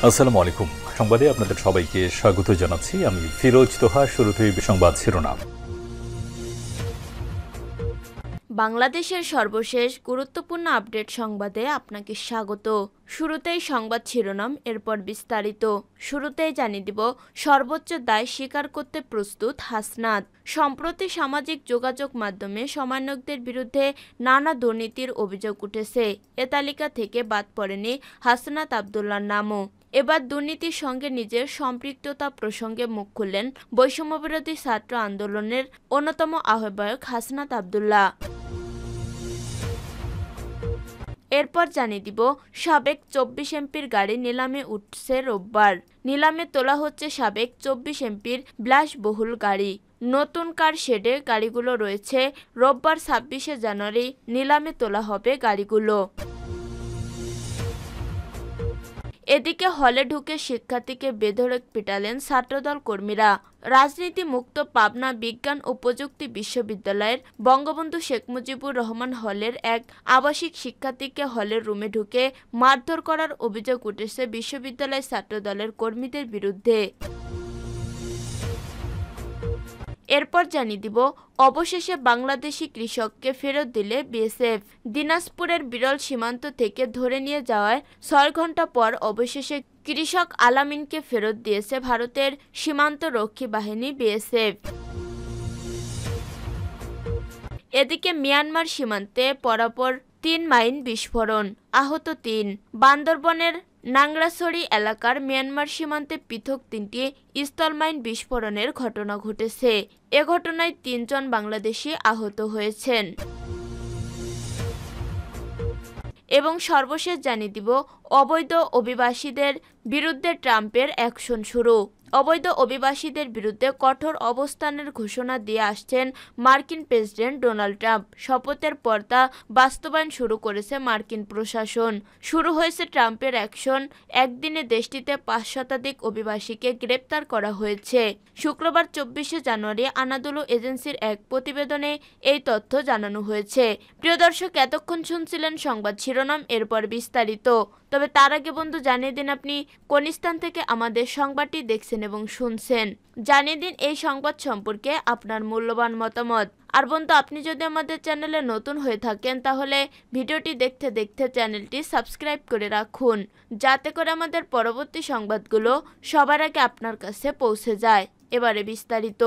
আসসালামু আলাইকুম। সংবাদে আপনাদের সবাইকে স্বাগত জানাচ্ছি। আমি ফিরোজ তোহা। শুরুতেই সংবাদ শিরোনাম। বাংলাদেশের সর্বশেষ গুরুত্বপূর্ণ আপডেট সংবাদে আপনাকে স্বাগত। শুরুতেই সংবাদ শিরোনাম, এরপর বিস্তারিত। শুরুতেই জানিয়ে দিব, সর্বোচ্চ দায় স্বীকার করতে প্রস্তুত হাসনাত। সম্প্রতি সামাজিক যোগাযোগ মাধ্যমে সমন্বয়কদের বিরুদ্ধে নানা দুর্নীতির অভিযোগ উঠেছে। এ তালিকা থেকে বাদ পড়েনি হাসনাত আবদুল্লাহর নামও। এবার দুর্নীতির সঙ্গে নিজের সম্পৃক্ততা প্রসঙ্গে মুখ খুললেন বৈষম্যবিরোধী ছাত্র আন্দোলনের অন্যতম আহ্বায়ক হাসনাত আবদুল্লাহ। এরপর জানিয়ে দিব, সাবেক 24 এমপির গাড়ি নিলামে উঠছে রোববার। নিলামে তোলা হচ্ছে সাবেক 24 এমপির বিলাসবহুল গাড়ি। নতুন কার শেডে গাড়িগুলো রয়েছে। রোববার 26শে জানুয়ারি নিলামে তোলা হবে গাড়িগুলো। এদিকে হলে ঢুকে শিক্ষার্থীকে বেধড়ক পিটালেন ছাত্রদল কর্মীরা। রাজনীতি মুক্ত পাবনা বিজ্ঞান ও প্রযুক্তি বিশ্ববিদ্যালয়ের বঙ্গবন্ধু শেখ মুজিবুর রহমান হলের এক আবাসিক শিক্ষার্থীকে হলের রুমে ঢুকে মারধর করার অভিযোগ উঠেছে বিশ্ববিদ্যালয় ছাত্রদলের কর্মীদের বিরুদ্ধে। এরপর জানিয়ে দিব, অবশেষে বাংলাদেশি কৃষককে ফেরত দিলে বিএসএফ। দিনাজপুরের বিরল সীমান্ত থেকে ধরে নিয়ে যাওয়ার 6 ঘন্টা পর অবশেষে কৃষক আলামিনকে ফেরত দিয়েছে ভারতের সীমান্ত রক্ষী বাহিনী বিএসএফ। এদিকে মিয়ানমার সীমান্তে পরপর 3 মাইন বিস্ফোরণ, আহত 3। বান্দরবনের নাংরাছড়ি এলাকার মিয়ানমার সীমান্তে পৃথক 3টি স্থলমাইন বিস্ফোরণের ঘটনা ঘটেছে। এ ঘটনায় 3 জন বাংলাদেশি আহত হয়েছেন। এবং সর্বশেষ জানিয়ে দিব, অবৈধ অভিবাসীদের বিরুদ্ধে ট্রাম্পের অ্যাকশন শুরু। অবৈধ অভিবাসীদের বিরুদ্ধে কঠোর অবস্থানের ঘোষণা দিয়ে আসছেন মার্কিন প্রেসিডেন্ট ডোনাল্ড ট্রাম্প। শপথের পর তা বাস্তবায়ন শুরু করেছে মার্কিন প্রশাসন। শুরু হয়েছে ট্রাম্পের অ্যাকশন। একদিনে দেশটিতে 5 শতাধিক অভিবাসীকে গ্রেপ্তার করা হয়েছে। শুক্রবার 24শে জানুয়ারি আনাদোলু এজেন্সির এক প্রতিবেদনে এই তথ্য জানানো হয়েছে। প্রিয় দর্শক, এতক্ষণ শুনছিলেন সংবাদ শিরোনাম, এরপর বিস্তারিত। তবে তার আগে বন্ধু জানিয়ে দিন আপনি কোন স্থান থেকে আমাদের সংবাদটি দেখছেন এবং শুনছেন। জানিয়ে দিন এই সংবাদ সম্পর্কে আপনার মূল্যবান মতামত। আর বন্ধু, আপনি যদি আমাদের চ্যানেলে নতুন হয়ে থাকেন তাহলে ভিডিওটি দেখতে দেখতে চ্যানেলটি সাবস্ক্রাইব করে রাখুন, যাতে করে আমাদের পরবর্তী সংবাদগুলো সবার আগে আপনার কাছে পৌঁছে যায়। এবারে বিস্তারিত।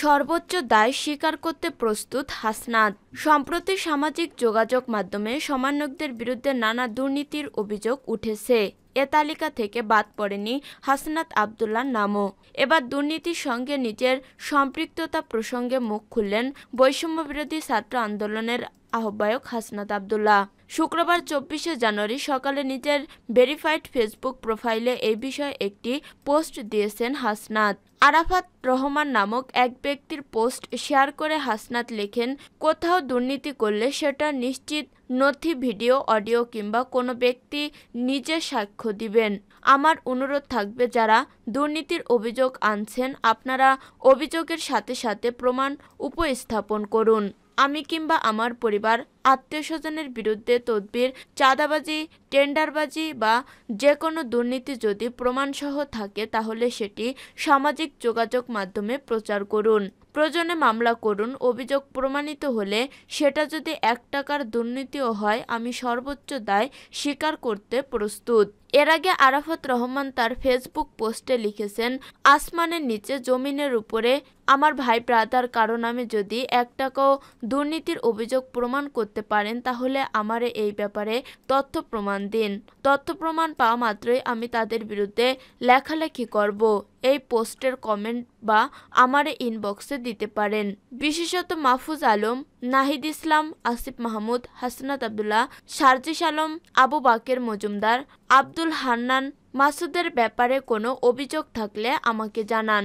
সর্বোচ্চ দায় স্বীকার করতে প্রস্তুত হাসনাত। সম্প্রতি সামাজিক যোগাযোগ মাধ্যমে সমন্বয়কদের বিরুদ্ধে নানা দুর্নীতির অভিযোগ উঠেছে। এ তালিকা থেকে বাদ পড়েনি হাসনাত আবদুল্লাহর নামও। এবার দুর্নীতির সঙ্গে নিজের সম্পৃক্ততা প্রসঙ্গে মুখ খুললেন বৈষম্যবিরোধী ছাত্র আন্দোলনের আহ্বায়ক হাসনাত আবদুল্লাহ। শুক্রবার 24শে জানুয়ারি সকালে নিজের ভেরিফাইড ফেসবুক প্রোফাইলে এই বিষয়ে একটি পোস্ট দিয়েছেন হাসনাত। আরাফাত রহমান নামক এক ব্যক্তির পোস্ট শেয়ার করে হাসনাত লেখেন, কোথাও দুর্নীতি করলে সেটা নিশ্চিত নথি, ভিডিও, অডিও কিংবা কোনো ব্যক্তি নিজে সাক্ষ্য দিবেন। আমার অনুরোধ থাকবে, যারা দুর্নীতির অভিযোগ আনছেন আপনারা অভিযোগের সাথে সাথে প্রমাণ উপস্থাপন করুন। আমি কিংবা আমার পরিবার আত্মীয়স্বজনের বিরুদ্ধে তদবির, চাঁদাবাজি, টেন্ডারবাজি বা যে কোনো দুর্নীতি যদি প্রমাণসহ থাকে তাহলে সেটি সামাজিক যোগাযোগ মাধ্যমে প্রচার করুন। প্রয়োজনে মামলা করুন। অভিযোগ প্রমাণিত হলে সেটা যদি 1 টাকার দুর্নীতিও হয় আমি সর্বোচ্চ দায় স্বীকার করতে প্রস্তুত। এর আগে আরাফাত রহমান তার ফেসবুক পোস্টে লিখেছেন, আসমানের নিচে জমিনের উপরে আমার ভাই ব্রাদার কারো নামে যদি 1 টাকাও দুর্নীতির অভিযোগ প্রমাণ করতে পারেন তাহলে আমারে এই ব্যাপারে তথ্য প্রমাণ দিন। তথ্য প্রমাণ পাওয়া মাত্রই আমি তাদের বিরুদ্ধে লেখালেখি করব। এই পোস্টের কমেন্ট বা আমারে ইনবক্সে দিতে পারেন। বিশেষত মাহফুজ আলম, নাহিদ ইসলাম, আসিফ মাহমুদ, হাসনাত আবদুল্লাহ, সার্জিস আলম, আবু বাকের মজুমদার, আব্দুল হান্নান, মাসুদের ব্যাপারে কোনো অভিযোগ থাকলে আমাকে জানান।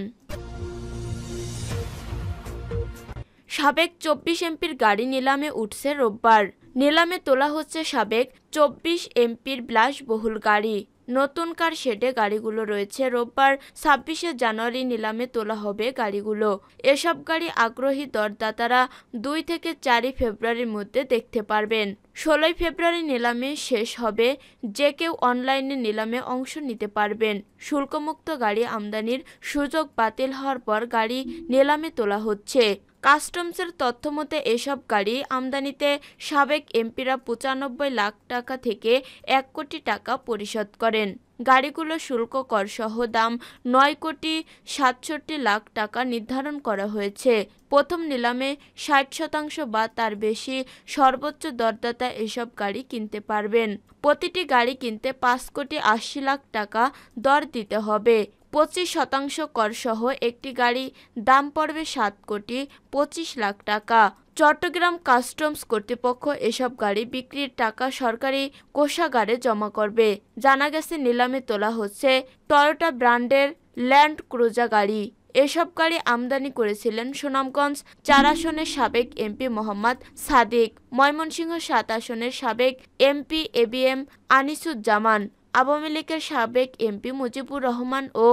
সাবেক 24 এমপির গাড়ি নিলামে উঠছে রোববার। নিলামে তোলা হচ্ছে সাবেক 24 এমপির বিলাসবহুল গাড়ি। নতুন কার শেডে গাড়িগুলো রয়েছে। রোববার ২৬শে জানুয়ারি নিলামে তোলা হবে গাড়িগুলো। এসব গাড়ি আগ্রহী দরদাতারা ২ থেকে ৪ ফেব্রুয়ারির মধ্যে দেখতে পারবেন। ১৬ ফেব্রুয়ারি নিলামে শেষ হবে। যে কেউ অনলাইনে নিলামে অংশ নিতে পারবেন। শুল্কমুক্ত গাড়ি আমদানির সুযোগ বাতিল হওয়ার পর গাড়ি নিলামে তোলা হচ্ছে। কাস্টমসের তথ্যমতে এসব গাড়ি আমদানিতে সাবেক এমপিরা ৯৫ লাখ টাকা থেকে ১ কোটি টাকা পরিশোধ করেন। গাড়িগুলো শুল্ক করসহ দাম ৯ কোটি ৬৭ লাখ টাকা নির্ধারণ করা হয়েছে। প্রথম নিলামে ৬০% বা তার বেশি সর্বোচ্চ দরদাতা এসব গাড়ি কিনতে পারবেন। প্রতিটি গাড়ি কিনতে ৫ কোটি ৮০ লাখ টাকা দর দিতে হবে। ২৫% করসহ একটি গাড়ি দাম পড়বে ৭ কোটি ২৫ লাখ টাকা। চট্টগ্রাম কাস্টমস কর্তৃপক্ষ এসব গাড়ি বিক্রির টাকা সরকারি কোষাগারে জমা করবে। জানা গেছে নিলামে তোলা হচ্ছে টয়োটা ব্র্যান্ডের ল্যান্ড ক্রুজার গাড়ি। এসব গাড়ি আমদানি করেছিলেন সুনামগঞ্জ ৪ আসনের সাবেক এমপি মোহাম্মদ সাদিক, ময়মনসিংহ ৭ আসনের সাবেক এমপি এবিএম আনিসুজ্জামান, আওয়ামী লীগের সাবেক এমপি মুজিবুর রহমান ও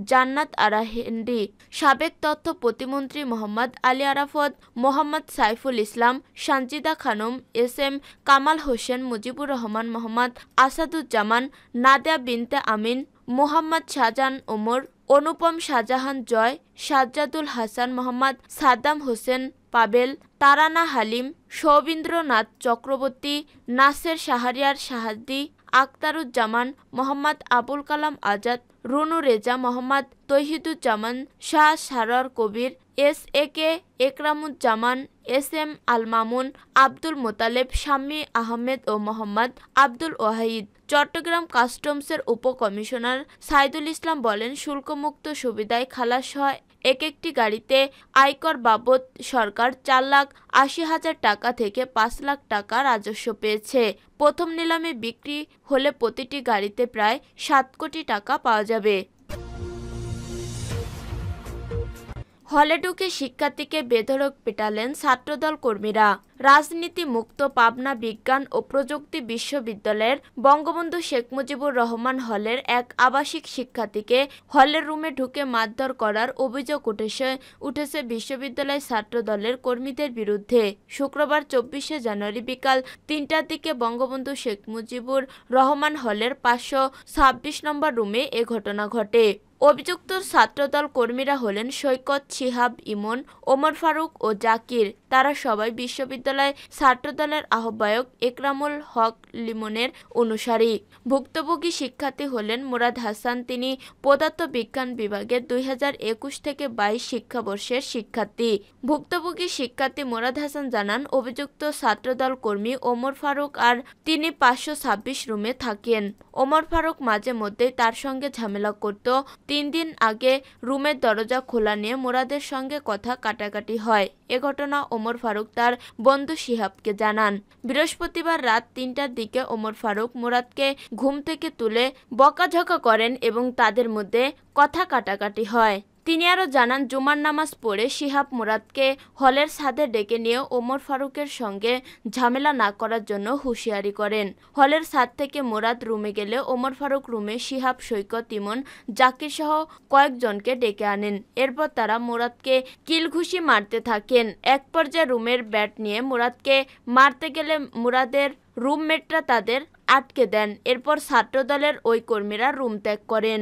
জান্নাত আরা হেনরি, সাবেক তথ্য প্রতিমন্ত্রী Mohammad Ali Arafat, Mohammad Saiful Islam, Sanjida Khanam, S M Kamal Hossain, Mujibur Rahman, Mohammad Asaduzzaman, Nadia Binte Amin, Mohammad Shahjahan Omar, Anupam Shahjahan Joy, Sajjadul Hasan, Mohammad Saddam Hossain Pavel, Tarana Halim, Soubindranath Chakraborty, Naser Shahriar Shahadi, Akhtaruzzaman, Mohammad Abul Kalam Azad, Runu Reza, Mohammad Tauhiduzzaman, Shah Sarwar Kabir, S A K Ekramuzzaman, S M Al Mamun, Abdul Motaleb, Shammi Ahmed ও মোহাম্মদ আব্দুল ওয়াহিদ। চট্টগ্রাম কাস্টমসের উপকমিশনার সাইদুল ইসলাম বলেন, শুল্কমুক্ত সুবিধায় খালাস হয় একটি গাড়িতে আয়কর বাবদ সরকার ৪,৮০,০০০ টাকা থেকে ৫ লাখ টাকা রাজস্ব পেয়েছে। প্রথম নিলামে বিক্রি হলে প্রতিটি গাড়িতে প্রায় ৭ কোটি টাকা পাওয়া যাবে। হলে ঢুকে শিক্ষার্থীকে বেধড়ক পেটালেন ছাত্রদল কর্মীরা। রাজনীতি মুক্ত পাবনা বিজ্ঞান ও প্রযুক্তি বিশ্ববিদ্যালয়ের বঙ্গবন্ধু শেখ মুজিবুর রহমান হলের এক আবাসিক শিক্ষার্থীকে হলের রুমে ঢুকে মারধর করার অভিযোগ উঠেছে বিশ্ববিদ্যালয় ছাত্রদলের কর্মীদের বিরুদ্ধে। শুক্রবার ২৪শে জানুয়ারি বিকাল ৩টার দিকে বঙ্গবন্ধু শেখ মুজিবুর রহমান হলের ৫২৬ নম্বর রুমে এ ঘটনা ঘটে। অভিযুক্ত ছাত্রদল কর্মীরা হলেন সৈকত, শিহাব, ইমন, ওমর ফারুক ও জাকির। তারা সবাই বিশ্ববিদ্যালয় ছাত্রদলের আহ্বায়ক একরামুল হক লিমনের অনুসারী। ভুক্তভোগী শিক্ষার্থী হলেন মুরাদ হাসান। তিনি পদার্থবিজ্ঞান বিভাগের ২০২১ থেকে ২২ শিক্ষাবর্ষের শিক্ষার্থী। ভুক্তভোগী শিক্ষার্থী মুরাদ হাসান জানান, অভিযুক্ত ছাত্রদল কর্মী ওমর ফারুক আর তিনি ৫২৬ রুমে থাকেন। ওমর ফারুক মাঝে মধ্যেই তার সঙ্গে ঝামেলা করত। ৩ দিন আগে রুমের দরজা খোলা নিয়ে মুরাদের সঙ্গে কথা কাটাকাটি হয়। এ ঘটনা ওমর ফারুক তার বন্ধু শিহাবকে জানান। বৃহস্পতিবার রাত ৩টার দিকে ওমর ফারুক মুরাদকে ঘুম থেকে তুলে বকাঝকা করেন এবং তাদের মধ্যে কথা কাটাকাটি হয়। তিনি আরও জানান, জুমার নামাজ পড়ে শিহাব মুরাদকে হলের ছাদে ডেকে নিয়ে ওমর ফারুকের সঙ্গে ঝামেলা না করার জন্য হুঁশিয়ারি করেন। হলের ছাদ থেকে মুরাদ রুমে গেলে ওমর ফারুক রুমে শিহাব, সৈকত, ইমন, জাকির সহ কয়েকজনকে ডেকে আনেন। এরপর তারা মুরাদকে কিলঘুষি মারতে থাকেন। এক পর্যায়ে রুমের ব্যাট নিয়ে মুরাদকে মারতে গেলে মুরাদের রুমমেটরা তাদের আটকে দেন। এরপর ছাত্রদলের ওই কর্মীরা রুম ত্যাগ করেন।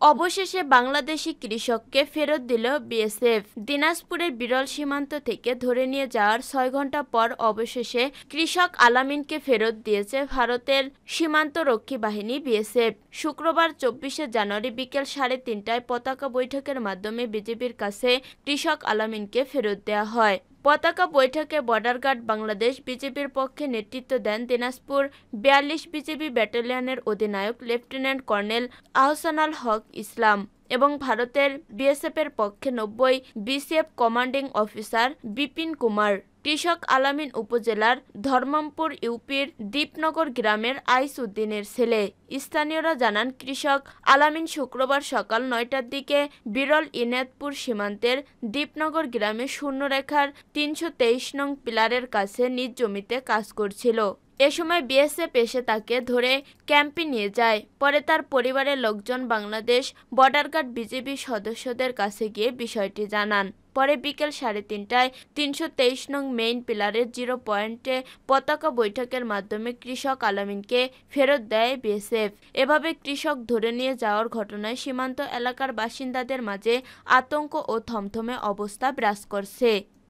অবশেষে বাংলাদেশি কৃষককে ফেরত দিল বিএসএফ। দিনাজপুরের বিরল সীমান্ত থেকে ধরে নিয়ে যাওয়ার ৬ ঘণ্টা পর অবশেষে কৃষক আলামিনকে ফেরত দিয়েছে ভারতের সীমান্তরক্ষী বাহিনী বিএসএফ। শুক্রবার ২৪শে জানুয়ারি বিকেল ৩:৩০টায় পতাকা বৈঠকের মাধ্যমে বিজেপির কাছে কৃষক আলামিনকে ফেরত দেওয়া হয়। পতাকা বৈঠকে বর্ডার গার্ড বাংলাদেশ বিজেপির পক্ষে নেতৃত্ব দেন দিনাজপুর ৪২ বিজেপি ব্যাটালিয়নের অধিনায়ক লেফটেন্যান্ট কর্নেল আহসানুল হক ইসলাম এবং ভারতের বিএসএফের পক্ষে ৯০ BCF commanding officer Bipin Kumar. কৃষক আলামিন উপজেলার ধর্মমপুর ইউপির দীপনগর গ্রামের আইস উদ্দিনের ছেলে। স্থানীয়রা জানান, কৃষক আলামিন শুক্রবার সকাল ৯টার দিকে বিরল ইনায়তপুর সীমান্তের দীপনগর গ্রামে শূন্যরেখার ৩২৩ নং পিলারের কাছে নিজ জমিতে কাজ করছিল। এ সময় বিএসএফ এসে তাকে ধরে ক্যাম্পে নিয়ে যায়। পরে তার পরিবারের লোকজন বাংলাদেশ বর্ডার গার্ড বিজিবি সদস্যদের কাছে গিয়ে বিষয়টি জানান। পরে বিকেল 3:30টায় 323 নং মেইন পিলারের 0 পয়েন্টে পতাকা বৈঠকের মাধ্যমে কৃষক আলামিনকে ফেরত দেয় বিএসএফ। এভাবে কৃষক ধরে নিয়ে যাওয়ার ঘটনায় সীমান্ত এলাকার বাসিন্দাদের মাঝে আতঙ্ক ও থমথমে অবস্থা বিরাজ করছে।